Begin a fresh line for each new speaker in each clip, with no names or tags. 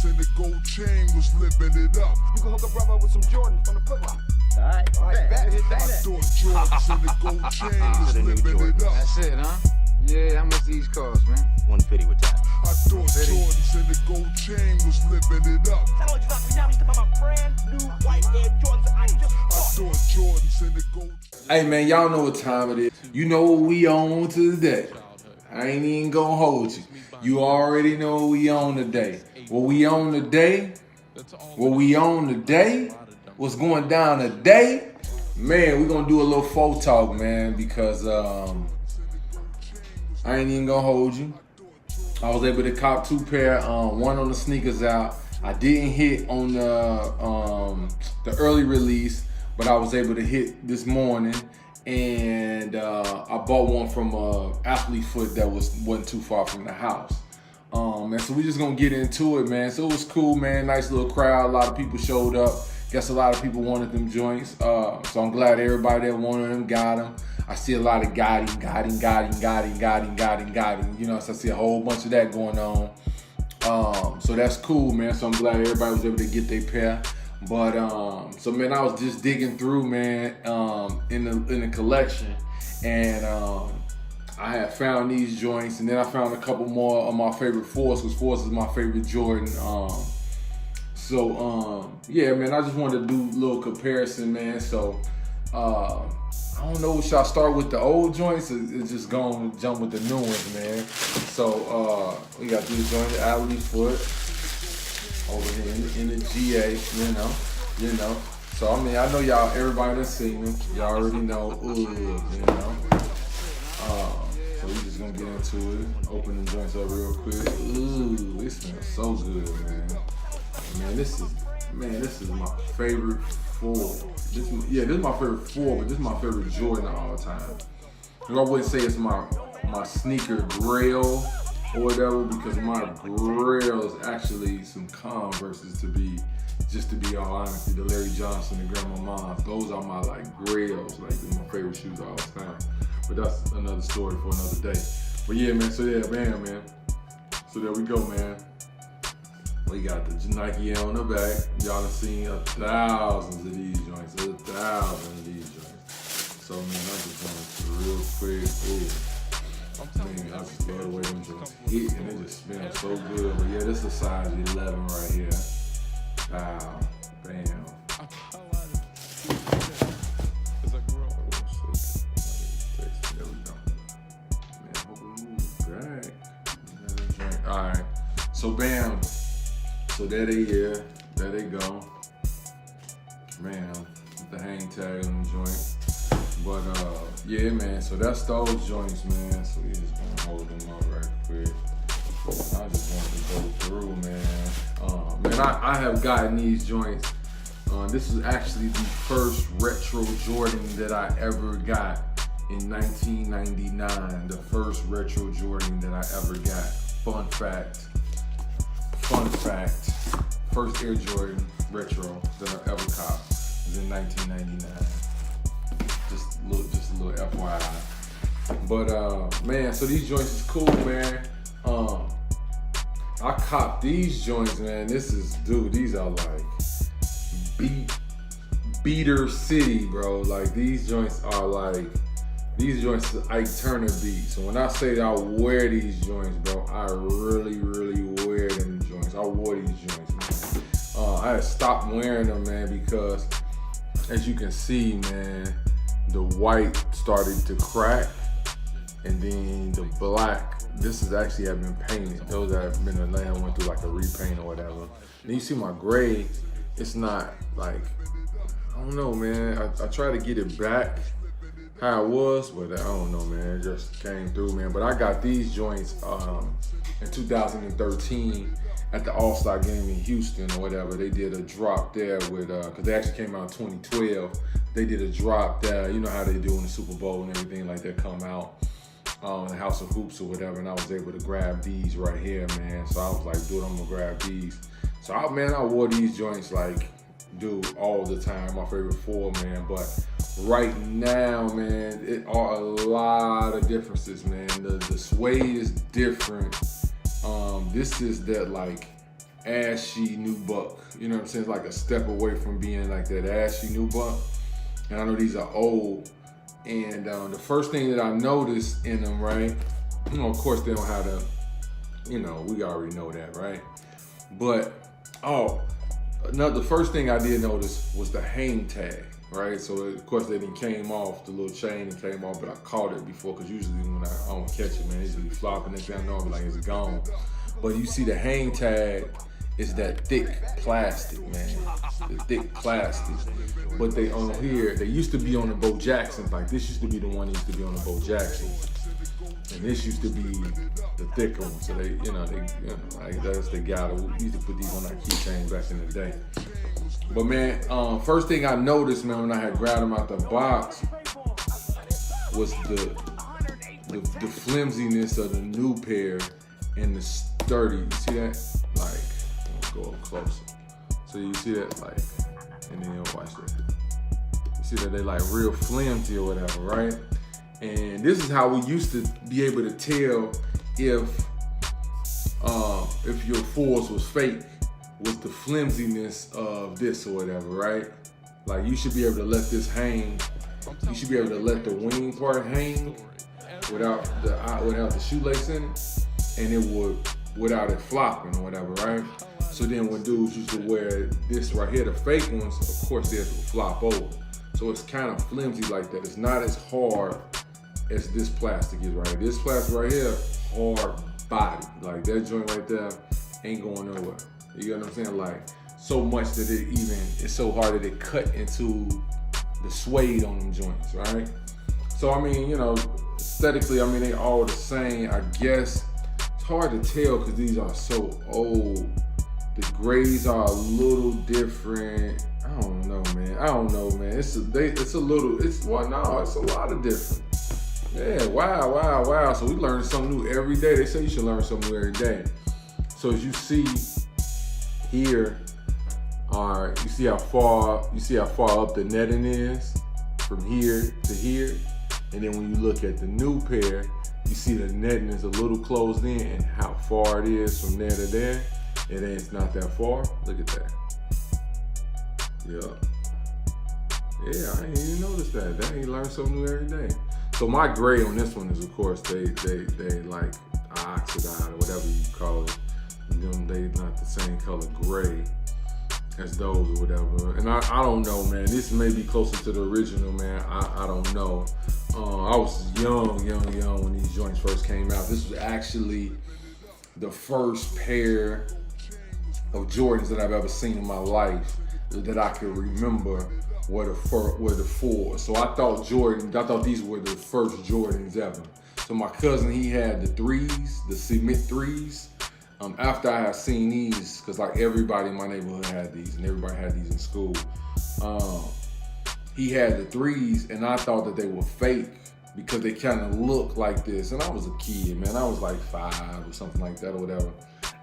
Jordans and the gold chain was living it up.
You can hook a brother with some Jordans from the flip flop.
Alright,
bet. Hit
I
that.
thought Jordans and the gold chain was living it up.
That's it, huh? Yeah, how much these cost, man?
150 with tax.
I thought Jordans and the gold chain was living it up.
Tell you about me now, we talking about brand new white Air Jordans I just
I
bought.
thought Jordans and the gold.
Hey man, y'all know what time it is. You know what we on today. I ain't even gonna hold you. You already know what we on today. What we on today? What's going down today? Man, we gonna do a little folk talk, man, because I ain't even gonna hold you. I was able to cop 2 pair, one on the sneakers out. I didn't hit on the early release, but I was able to hit this morning, and I bought one from Athlete Foot that wasn't too far from the house. Man, so we just gonna get into it, man. So it was cool, man. Nice little crowd. A lot of people showed up. Guess a lot of people wanted them joints. So I'm glad everybody that wanted them got them. I see a lot of got him. You know, so I see a whole bunch of that going on. So that's cool, man. So I'm glad everybody was able to get their pair. But so man, I was just digging through, man, in the collection, and I had found these joints, and then I found a couple more of my favorite fours, because fours is my favorite Jordan. Yeah, man, I just wanted to do a little comparison, man. So I don't know, should I start with the old joints or just go and jump with the new ones, man? So we got these joints, Athlete Foot over here in the GA, you know. So I mean, I know y'all, everybody that's seen them, y'all already know, you know. So we just gonna get into it. Open the joints up real quick. Ooh, this smells so good, man. Man, this is my favorite 4. This is my favorite 4, but this is my favorite Jordan of all time. I wouldn't say it's my sneaker grail or whatever, because my grail is actually some Converses, to be all honest. The Larry Johnson and Grandma Mom's, those are my like grails, like my favorite shoes of all time. But that's another story for another day. But yeah, man, so yeah, man. So there we go, man. We got the Nike Air on the back. Y'all have seen thousands of these joints. So man, I just wanted to real quick. Ooh. Man, I just love the way them joints hit, and they just smell so good. But yeah, this is a size 11 right here. Wow, bam. There we go. Man, hope it moves back. All right, so bam. So there they go. Man, with the hang tag on the joint. But yeah, man, so that's those joints, man. So we just gonna hold them up right quick. I just want to go through, man. Man, I have gotten these joints. This is actually the first retro Jordan that I ever got in 1999. The first retro Jordan that I ever got. Fun fact. First Air Jordan retro that I ever copped was in 1999. Just a little FYI. But man, so these joints is cool, man. I copped these joints, man. These are like beater city, bro. Like these joints are Ike Turner beats. So when I say that I wear these joints, bro, I really wear them joints. I wore these joints, man. I had stopped wearing them, man, because as you can see, man, the white started to crack, and then the black, this is actually have been painted. Those that have been in land went through like a repaint or whatever. And you see my gray, it's not like, I don't know, man. I try to get it back how it was, but I don't know, man. It just came through, man. But I got these joints in 2013 at the All-Star game in Houston or whatever. They did a drop there with, because they actually came out in 2012. They did a drop there. You know how they do in the Super Bowl and everything like that come out. The House of Hoops or whatever, and I was able to grab these right here, man. So I was like, dude, I'm gonna grab these. So I wore these joints like, dude, all the time. My favorite 4, man. But right now, man, it are a lot of differences, man. The suede is different. This is that like ashy nubuck. You know what I'm saying? It's like a step away from being like that ashy nubuck. And I know these are old. And the first thing that I noticed in them, right? You know, of course they don't have the, you know, we already know that, right? But the first thing I did notice was the hang tag, right? So of course they didn't came off, the little chain and came off, but I caught it before, because usually when I don't catch it, man, it's usually flopping. Next thing I know, I'm like, it's gone. But you see the hang tag is that thick plastic, man. The thick plastic. But they on here, they used to be on the Bo Jacksons. Like this used to be the one that used to be on the Bo Jacksons. And this used to be the thicker one. So they, like that's the guy that we used to put these on our keychains back in the day. But man, first thing I noticed, man, when I had grabbed them out the box was the flimsiness of the new pair and the sturdy. You see that? Like, go up closer. So you see that, like, and then watch that. You see that they like real flimsy or whatever, right? And this is how we used to be able to tell if your force was fake, was the flimsiness of this or whatever, right? Like you should be able to let this hang. You should be able to let the wing part hang without the shoelace in it, and it would without it flopping or whatever, right? So then when dudes used to wear this right here, the fake ones, of course theirs would flop over. So it's kind of flimsy like that. It's not as hard as this plastic is right here. This plastic right here, hard body. Like that joint right there ain't going nowhere. You know what I'm saying? Like so much that it's so hard that it cut into the suede on them joints, right? So I mean, you know, aesthetically, I mean, they all the same. I guess it's hard to tell because these are so old. The grays are a little different. I don't know, man. It's a lot of different. Yeah, wow. So we learn something new every day. They say you should learn something new every day. So as you see here, all right, you see how far up the netting is from here to here. And then when you look at the new pair, you see the netting is a little closed in and how far it is from there to there. And then it's not that far. Look at that. Yeah, I ain't even noticed that. Dang, you learn something new every day. So my gray on this one is, of course, they like oxidized or whatever you call it. They not the same color gray as those or whatever. And I don't know, man. This may be closer to the original, man. I don't know. I was young when these joints first came out. This was actually the first pair of Jordans that I've ever seen in my life that I could remember were the fours. So I thought these were the first Jordans ever. So my cousin, he had the threes, the cement threes. After I had seen these, because like everybody in my neighborhood had these, and everybody had these in school. He had the threes, and I thought that they were fake because they kind of looked like this. And I was a kid, man. I was like 5 or something like that or whatever.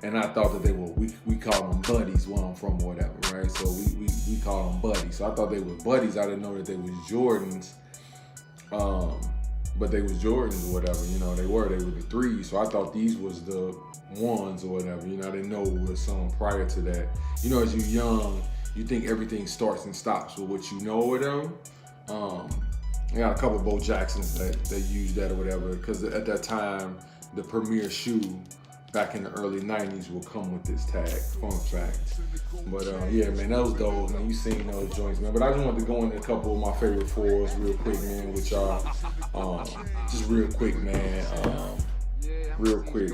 And I thought that they were, we call them buddies where I'm from or whatever, right? So we call them buddies. So I thought they were buddies. I didn't know that they was Jordans. But they was Jordans or whatever, you know, they were the threes. So I thought these was the ones or whatever, you know, I didn't know it was some prior to that. You know, as you're young, you think everything starts and stops with what you know or whatever. I got a couple of Bo Jacksons that used that or whatever, because at that time, the premier shoe back in the early 90s will come with this tag, fun fact. But yeah, man, those man, you seen those joints, man. But I just wanted to go into a couple of my favorite fours real quick, man, which are, just real quick, man, real quick.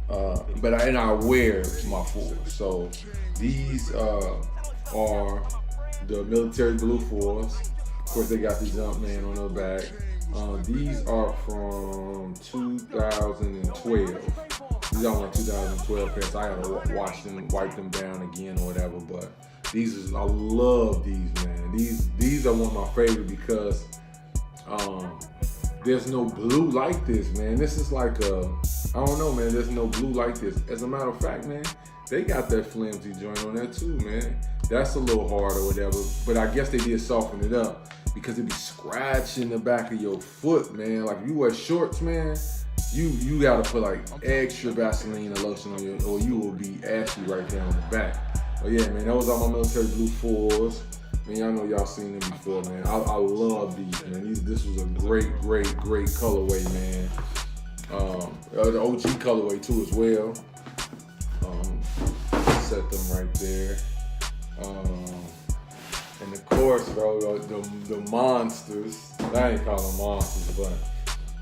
But I wear my fours. So these are the military blue fours. Of course, they got the Jumpman on the back. These are from 2012. These are my 2012 pairs. I gotta wash them, wipe them down again or whatever. But I love these, man. These are one of my favorite because there's no blue like this, man. This is like I don't know, man. There's no blue like this. As a matter of fact, man, they got that flimsy joint on there too, man. That's a little hard or whatever. But I guess they did soften it up because it be scratching the back of your foot, man. Like if you wear shorts, man, you gotta put like extra Vaseline or lotion on you, or you will be ashy right there on the back. But yeah, man, those are my military blue 4s. Man, y'all know y'all seen them before, man. I love these, man. This was a great colorway, man. The OG colorway too as well. Set them right there. And of course, bro, the monsters. I ain't calling them monsters, but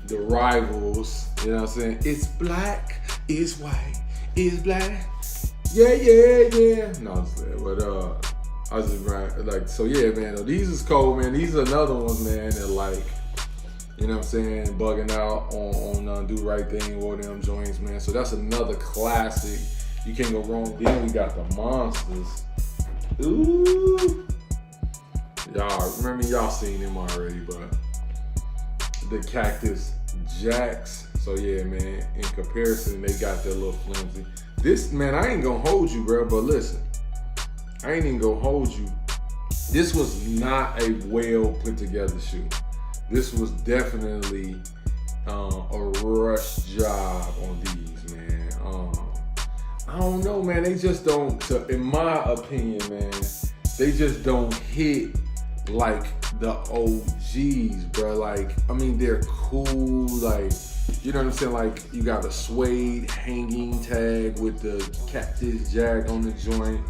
the rivals. You know what I'm saying? It's black, it's white, it's black. Yeah. No, I'm saying, but I was just like, so yeah, man. These is cold, man. These are another ones, man. That like, you know what I'm saying, bugging out on Do Right Thing, or them joints, man. So that's another classic. You can't go wrong. Then we got the monsters. Ooh. Y'all seen them already, but the Cactus Jacks. So yeah, man, in comparison, they got their little flimsy. This, man, I ain't gonna hold you, bro, but listen, I ain't even gonna hold you. This was not a well put together shoe. This was definitely a rush job on these, man. I don't know, man. They just don't, in my opinion, man, they just don't hit like the OGs, bro. Like, I mean, they're cool, like, you know what I'm saying? Like, you got a suede hanging tag with the Cactus Jack on the joint.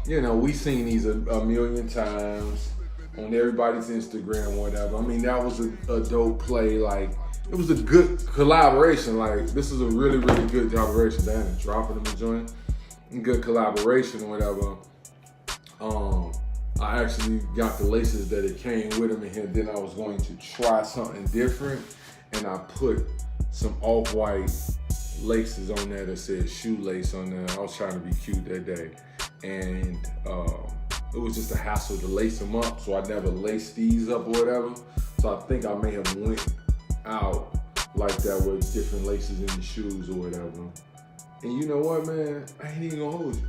You know, we seen these a million times on everybody's Instagram, whatever. I mean, that was a dope play. Like, it was a good collaboration. Like, this is a really good collaboration. Damn, dropping them a joint. Good collaboration or whatever. I actually got the laces that it came with them in here. Then I was going to try something different, and I put some off-white laces on there that said shoelace on there. I was trying to be cute that day, and it was just a hassle to lace them up, so I never laced these up or whatever. So I think I may have went out like that with different laces in the shoes or whatever. And you know what, man? I ain't even gonna hold you.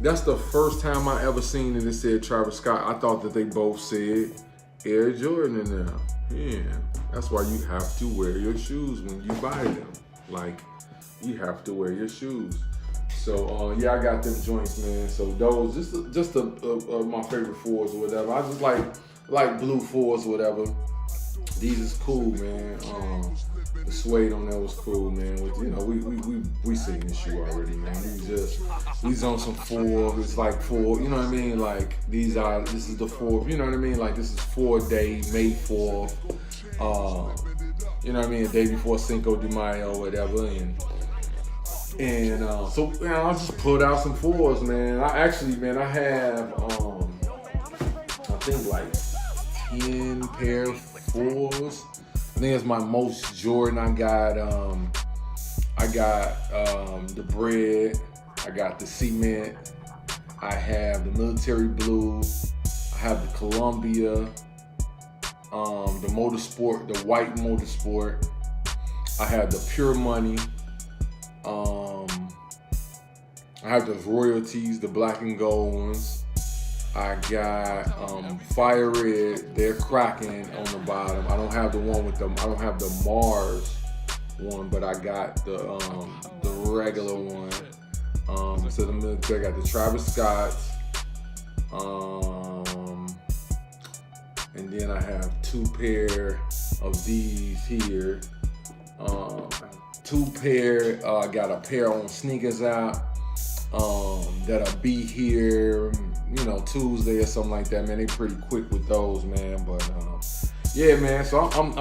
That's the first time I ever seen it said Travis Scott. I thought that they both said Air Jordan in there. Yeah, that's why you have to wear your shoes when you buy them. Like, you have to wear your shoes. So yeah, I got them joints, man. So those just my favorite 4s or whatever. I just like blue 4s or whatever. These is cool, man. The suede on there was cool, man. With, you know, we seen this shoe already, man. We's on some 4. It's like 4. You know what I mean? Like this is the 4th. You know what I mean? Like this is 4-day, May 4th. You know what I mean? A day before Cinco de Mayo, whatever. And so, you know, I just pulled out some 4s, man. I have I think like 10 pair of 4s. I think it's my most Jordan. I got the Bred. I got the Cement. I have the Military Blue. I have the Columbia. The Motorsport, the white Motorsport. I have the Pure Money. I have the Royalties, the black and gold ones. I got Fire Red. They're cracking on the bottom. I don't have the one with them. I don't have the Mars one, but I got the regular one. So the military, I got the Travis Scotts. And then I have 2 pair of these here. 2 pair. I got a pair on sneakers out. That'll be here, you know, Tuesday or something like that, man. They pretty quick with those, man. But yeah, man. So I'm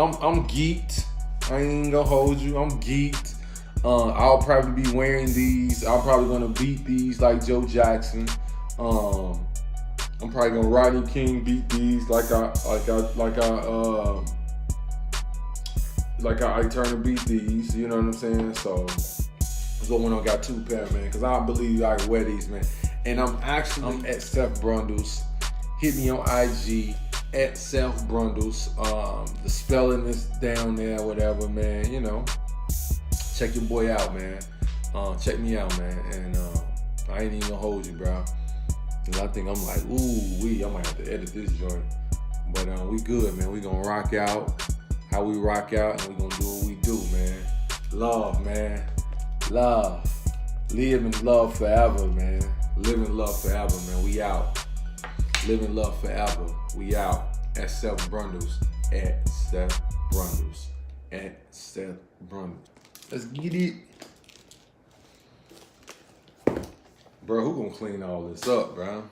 geeked. I ain't gonna hold you. I'm geeked. I'll probably be wearing these. I'm probably gonna beat these like Joe Jackson. I'm probably gonna Rodney King beat these like I Turner beat these. You know what I'm saying? So when I got 2 pair, man, because I believe I can wear these, man. And I'm at Seth Brundles. Hit me on IG at Seth Brundles. The spelling is down there, whatever, man. You know, check your boy out, man. Check me out, man. And I ain't even gonna hold you, bro. Cause I think I'm like, I might have to edit this joint. But we good, man. We gonna rock out how we rock out, and we gonna do what we do, man. Love, man. Love. Live in love forever, man. Live in love forever, man. We out. Live in love forever. We out. At Seth Brundles. At Seth Brundles. At Seth Brundles. Let's get it. Bro, who gonna clean all this up, bro?